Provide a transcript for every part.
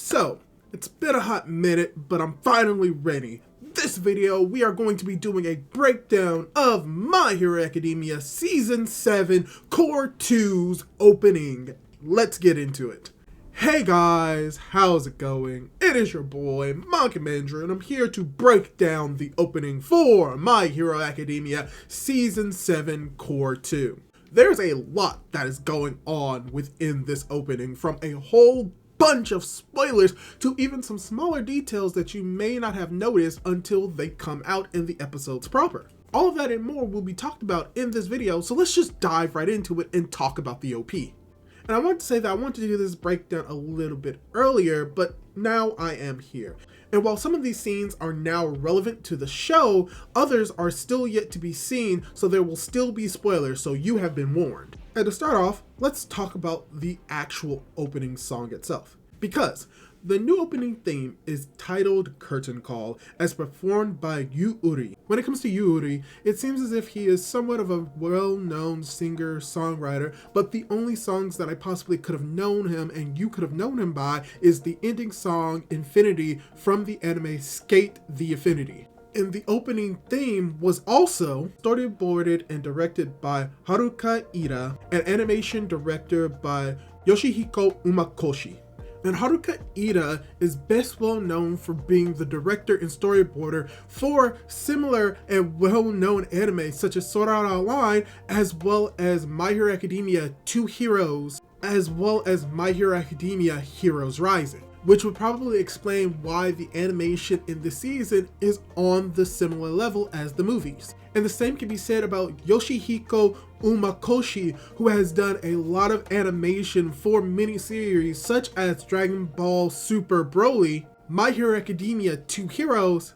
So, it's been a hot minute, but I'm finally ready. This video, we are going to be doing a breakdown of My Hero Academia Season 7 Core 2's opening. Let's get into it. Hey guys, how's it going? It is your boy, Manga, and I'm here to break down the opening for My Hero Academia Season 7 Core 2. There's a lot that is going on within this opening, from a whole bunch of spoilers to even some smaller details that you may not have noticed until they come out in the episodes proper. All of that and more will be talked about in this video, so let's just dive right into it and talk about the OP. And I want to say that I wanted to do this breakdown a little bit earlier, but now I am here. And while some of these scenes are now relevant to the show, others are still yet to be seen, so there will still be spoilers, so you have been warned. And to start off, let's talk about the actual opening song itself. Because the new opening theme is titled Curtain Call, as performed by Yuuri. When it comes to Yuuri, it seems as if he is somewhat of a well-known singer-songwriter, but the only songs that I possibly could have known him and you could have known him by is the ending song Infinity from the anime Skate the Infinity. And the opening theme was also storyboarded and directed by Haruka Ida, and animation director by Yoshihiko Umakoshi. And Haruka Ida is best well known for being the director and storyboarder for similar and well-known anime such as Sword Art Online, as well as My Hero Academia 2 Heroes, as well as My Hero Academia Heroes Rising, which would probably explain why the animation in this season is on the similar level as the movies. And the same can be said about Yoshihiko Umakoshi, who has done a lot of animation for miniseries such as Dragon Ball Super Broly, My Hero Academia 2 Heroes,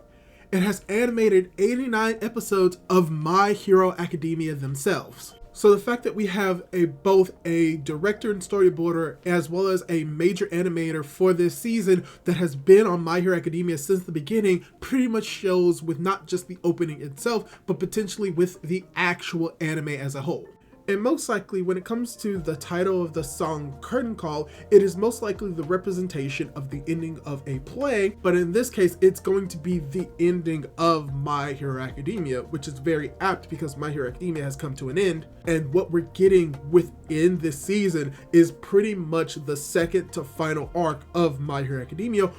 and has animated 89 episodes of My Hero Academia themselves. So the fact that we have both a director and storyboarder as well as a major animator for this season that has been on My Hero Academia since the beginning pretty much shows with not just the opening itself, but potentially with the actual anime as a whole. And most likely, when it comes to the title of the song Curtain Call, it is most likely the representation of the ending of a play, but in this case, it's going to be the ending of My Hero Academia, which is very apt because My Hero Academia has come to an end, and what we're getting within this season is pretty much the second to final arc of My Hero Academia,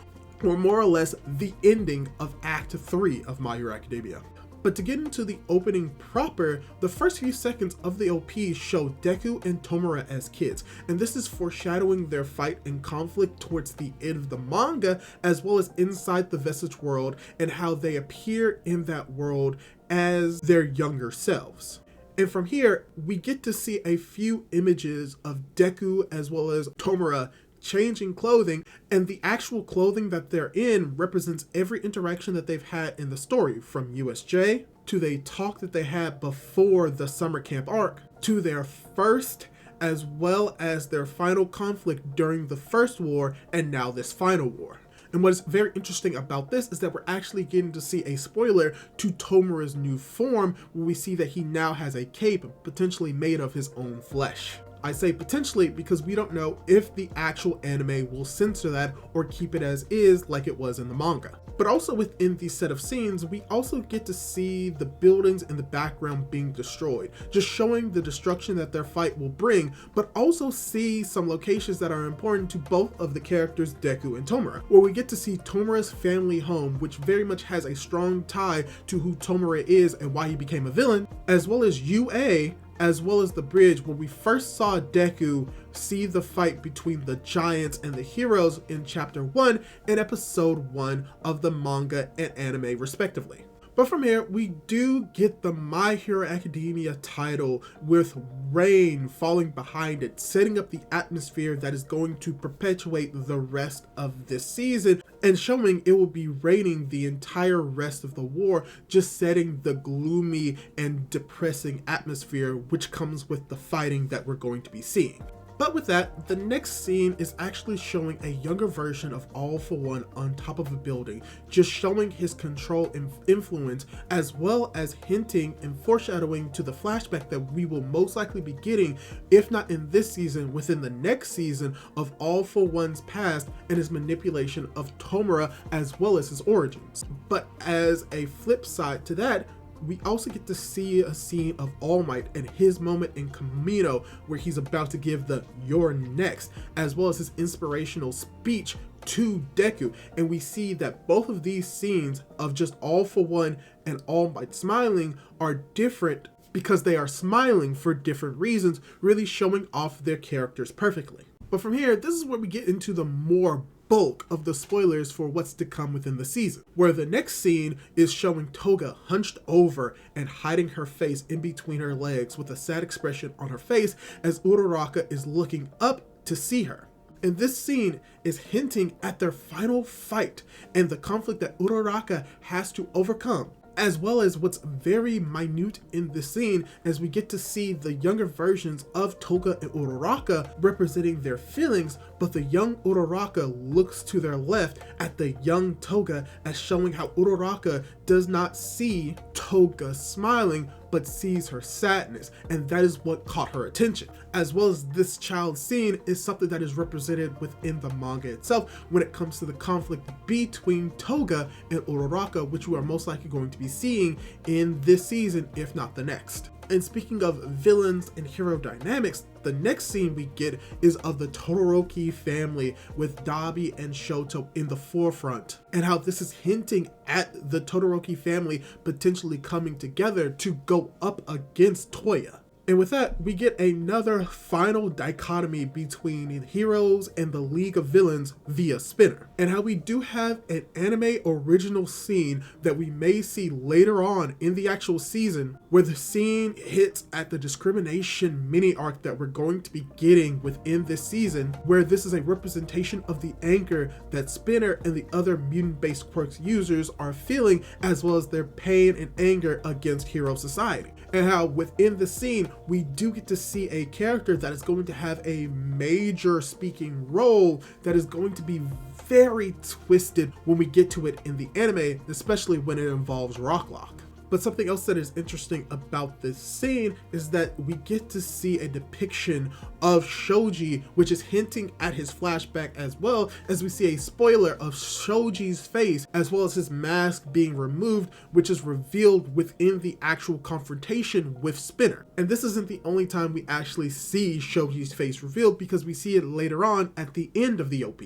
or more or less the ending of Act 3 of My Hero Academia. But to get into the opening proper, the first few seconds of the OP show Deku and Tomura as kids, and this is foreshadowing their fight and conflict towards the end of the manga, as well as inside the Vestige world and how they appear in that world as their younger selves. And from here, we get to see a few images of Deku as well as Tomura changing clothing, and the actual clothing that they're in represents every interaction that they've had in the story, from USJ to the talk that they had before the summer camp arc to their first as well as their final conflict during the first war and now this final war. And what is very interesting about this is that we're actually getting to see a spoiler to Tomura's new form, where we see that he now has a cape potentially made of his own flesh. I say potentially because we don't know if the actual anime will censor that or keep it as is like it was in the manga. But also within these set of scenes, we also get to see the buildings in the background being destroyed, just showing the destruction that their fight will bring, but also see some locations that are important to both of the characters, Deku and Tomura, where we get to see Tomura's family home, which very much has a strong tie to who Tomura is and why he became a villain, as well as UA, as well as the bridge where we first saw Deku see the fight between the giants and the heroes in chapter 1 and episode 1 of the manga and anime respectively. But from here, we do get the My Hero Academia title with rain falling behind it, setting up the atmosphere that is going to perpetuate the rest of this season and showing it will be raining the entire rest of the war, just setting the gloomy and depressing atmosphere which comes with the fighting that we're going to be seeing. But with that, the next scene is actually showing a younger version of All For One on top of a building, just showing his control and influence, as well as hinting and foreshadowing to the flashback that we will most likely be getting, if not in this season, within the next season, of All For One's past and his manipulation of Tomura as well as his origins. But as a flip side to that, we also get to see a scene of All Might and his moment in Camino where he's about to give the "You're next," as well as his inspirational speech to Deku. And we see that both of these scenes of just All For One and All Might smiling are different because they are smiling for different reasons, really showing off their characters perfectly. But from here, this is where we get into the more bulk of the spoilers for what's to come within the season, where the next scene is showing Toga hunched over and hiding her face in between her legs with a sad expression on her face as Uraraka is looking up to see her. And this scene is hinting at their final fight and the conflict that Uraraka has to overcome, as well as what's very minute in this scene as we get to see the younger versions of Toga and Uraraka representing their feelings, but the young Uraraka looks to their left at the young Toga as showing how Uraraka does not see Toga smiling but sees her sadness, and that is what caught her attention. As well as this child scene is something that is represented within the manga itself when it comes to the conflict between Toga and Uraraka, which we are most likely going to be seeing in this season, if not the next. And speaking of villains and hero dynamics, the next scene we get is of the Todoroki family with Dabi and Shoto in the forefront, and how this is hinting at the Todoroki family potentially coming together to go up against Toya. And with that, we get another final dichotomy between heroes and the League of Villains via Spinner, and how we do have an anime original scene that we may see later on in the actual season, where the scene hits at the discrimination mini arc that we're going to be getting within this season, where this is a representation of the anger that Spinner and the other mutant-based quirks users are feeling, as well as their pain and anger against Hero Society. And how within the scene, we do get to see a character that is going to have a major speaking role that is going to be very twisted when we get to it in the anime, especially when it involves Rocklock. But something else that is interesting about this scene is that we get to see a depiction of Shoji, which is hinting at his flashback, as well as we see a spoiler of Shoji's face, as well as his mask being removed, which is revealed within the actual confrontation with Spinner. And this isn't the only time we actually see Shoji's face revealed, because we see it later on at the end of the OP.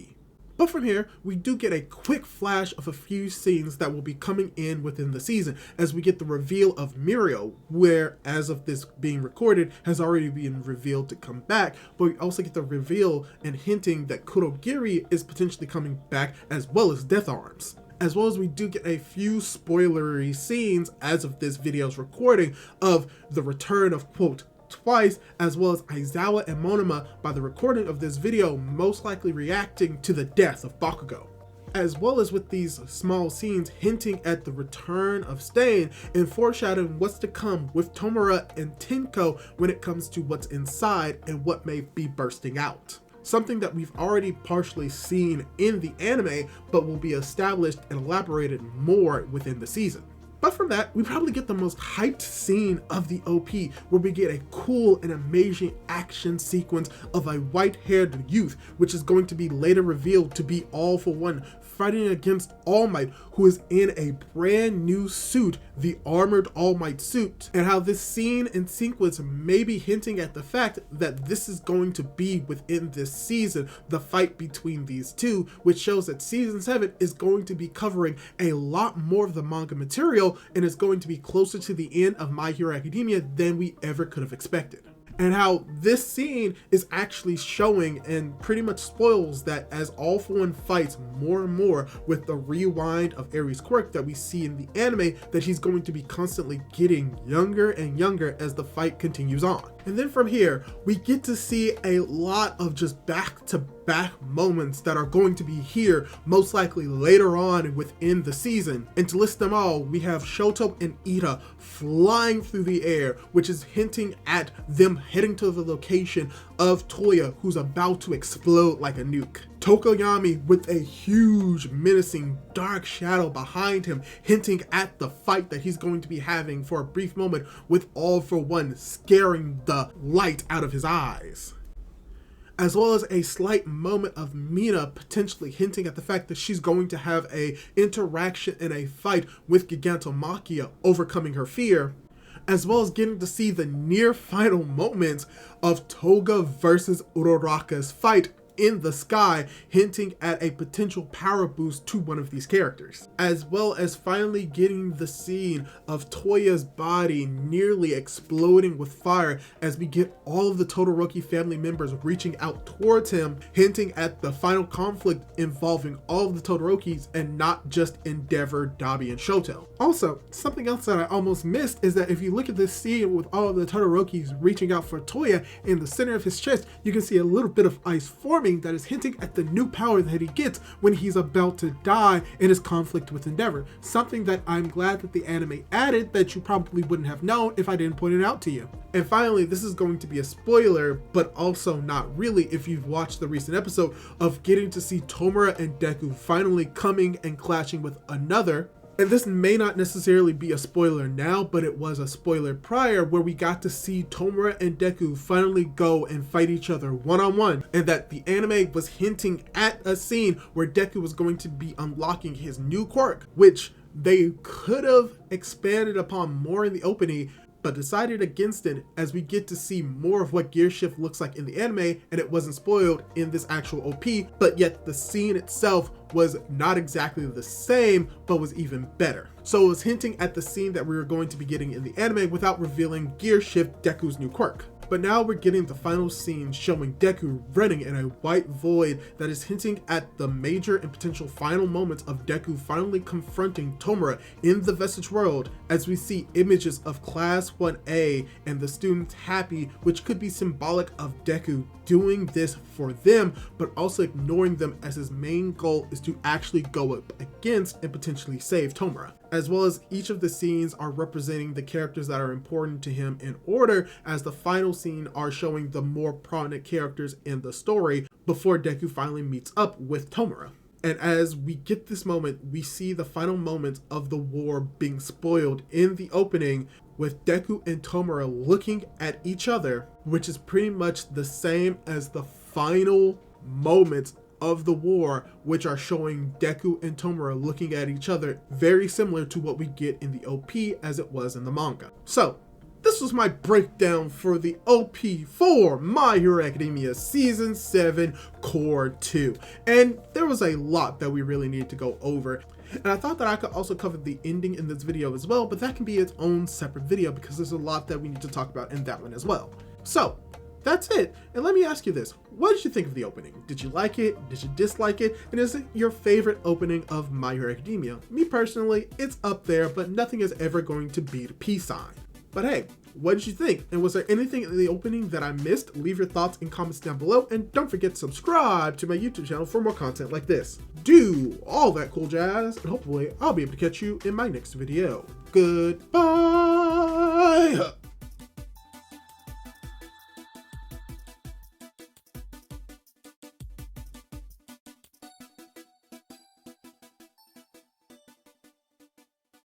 But from here, we do get a quick flash of a few scenes that will be coming in within the season, as we get the reveal of Mirio, where, as of this being recorded, has already been revealed to come back, but we also get the reveal and hinting that Kurogiri is potentially coming back, as well as Death Arms. As well as we do get a few spoilery scenes, as of this video's recording, of the return of, quote, Twice, as well as Aizawa and Monoma by the recording of this video most likely reacting to the death of Bakugo. As well as with these small scenes hinting at the return of Stain and foreshadowing what's to come with Tomura and Tenko when it comes to what's inside and what may be bursting out. Something that we've already partially seen in the anime, but will be established and elaborated more within the season. But from that, we probably get the most hyped scene of the OP, where we get a cool and amazing action sequence of a white-haired youth, which is going to be later revealed to be All For One, fighting against All Might, who is in a brand new suit, the armored All Might suit, and how this scene and sequence may be hinting at the fact that this is going to be within this season, the fight between these two, which shows that season 7 is going to be covering a lot more of the manga material and is going to be closer to the end of My Hero Academia than we ever could have expected. And how this scene is actually showing and pretty much spoils that as All For One fights more and more with the rewind of Aries' quirk that we see in the anime, that he's going to be constantly getting younger and younger as the fight continues on. And then from here, we get to see a lot of just back-to-back moments that are going to be here most likely later on within the season. And to list them all, we have Shoto and Ida flying through the air, which is hinting at them heading to the location of Toya, who's about to explode like a nuke. Tokoyami with a huge menacing dark shadow behind him, hinting at the fight that he's going to be having for a brief moment, with All for One scaring the light out of his eyes. As well as a slight moment of Mina potentially hinting at the fact that she's going to have a interaction and a fight with Gigantomachia, overcoming her fear. As well as getting to see the near final moments of Toga versus Uraraka's fight in the sky, hinting at a potential power boost to one of these characters. As well as finally getting the scene of Toya's body nearly exploding with fire as we get all of the Todoroki family members reaching out towards him, hinting at the final conflict involving all of the Todorokis and not just Endeavor, Dabi, and Shoto. Also, something else that I almost missed is that if you look at this scene with all of the Todorokis reaching out for Toya, in the center of his chest, you can see a little bit of ice forming that is hinting at the new power that he gets when he's about to die in his conflict with Endeavor. Something that I'm glad that the anime added that you probably wouldn't have known if I didn't point it out to you. And finally, this is going to be a spoiler, but also not really if you've watched the recent episode of getting to see Tomura and Deku finally coming and clashing with another. And this may not necessarily be a spoiler now, but it was a spoiler prior, where we got to see Tomura and Deku finally go and fight each other one-on-one, and that the anime was hinting at a scene where Deku was going to be unlocking his new quirk, which they could have expanded upon more in the opening, but decided against it as we get to see more of what Gear Shift looks like in the anime, and it wasn't spoiled in this actual OP, but yet the scene itself was not exactly the same, but was even better. So it was hinting at the scene that we were going to be getting in the anime without revealing Gear Shift, Deku's new quirk. But now we're getting the final scene showing Deku running in a white void that is hinting at the major and potential final moments of Deku finally confronting Tomura in the Vestige world, as we see images of Class 1A and the students happy, which could be symbolic of Deku doing this for them, but also ignoring them, as his main goal is to actually go up against and potentially save Tomura. As well as each of the scenes are representing the characters that are important to him in order, as the final scene are showing the more prominent characters in the story before Deku finally meets up with Tomura. And as we get this moment, we see the final moments of the war being spoiled in the opening, with Deku and Tomura looking at each other, which is pretty much the same as the final moments of the war, which are showing Deku and Tomura looking at each other, very similar to what we get in the OP as it was in the manga. So this was my breakdown for the OP for My Hero Academia Season 7 Core 2. And there was a lot that we really needed to go over. And I thought that I could also cover the ending in this video as well, but that can be its own separate video because there's a lot that we need to talk about in that one as well. So that's it. And let me ask you this. What did you think of the opening? Did you like it? Did you dislike it? And is it your favorite opening of My Hero Academia? Me personally, it's up there, but nothing is ever going to beat a peace sign. But hey, what did you think? And was there anything in the opening that I missed? Leave your thoughts in comments down below, and don't forget to subscribe to my YouTube channel for more content like this. Do all that cool jazz, and hopefully I'll be able to catch you in my next video. Goodbye!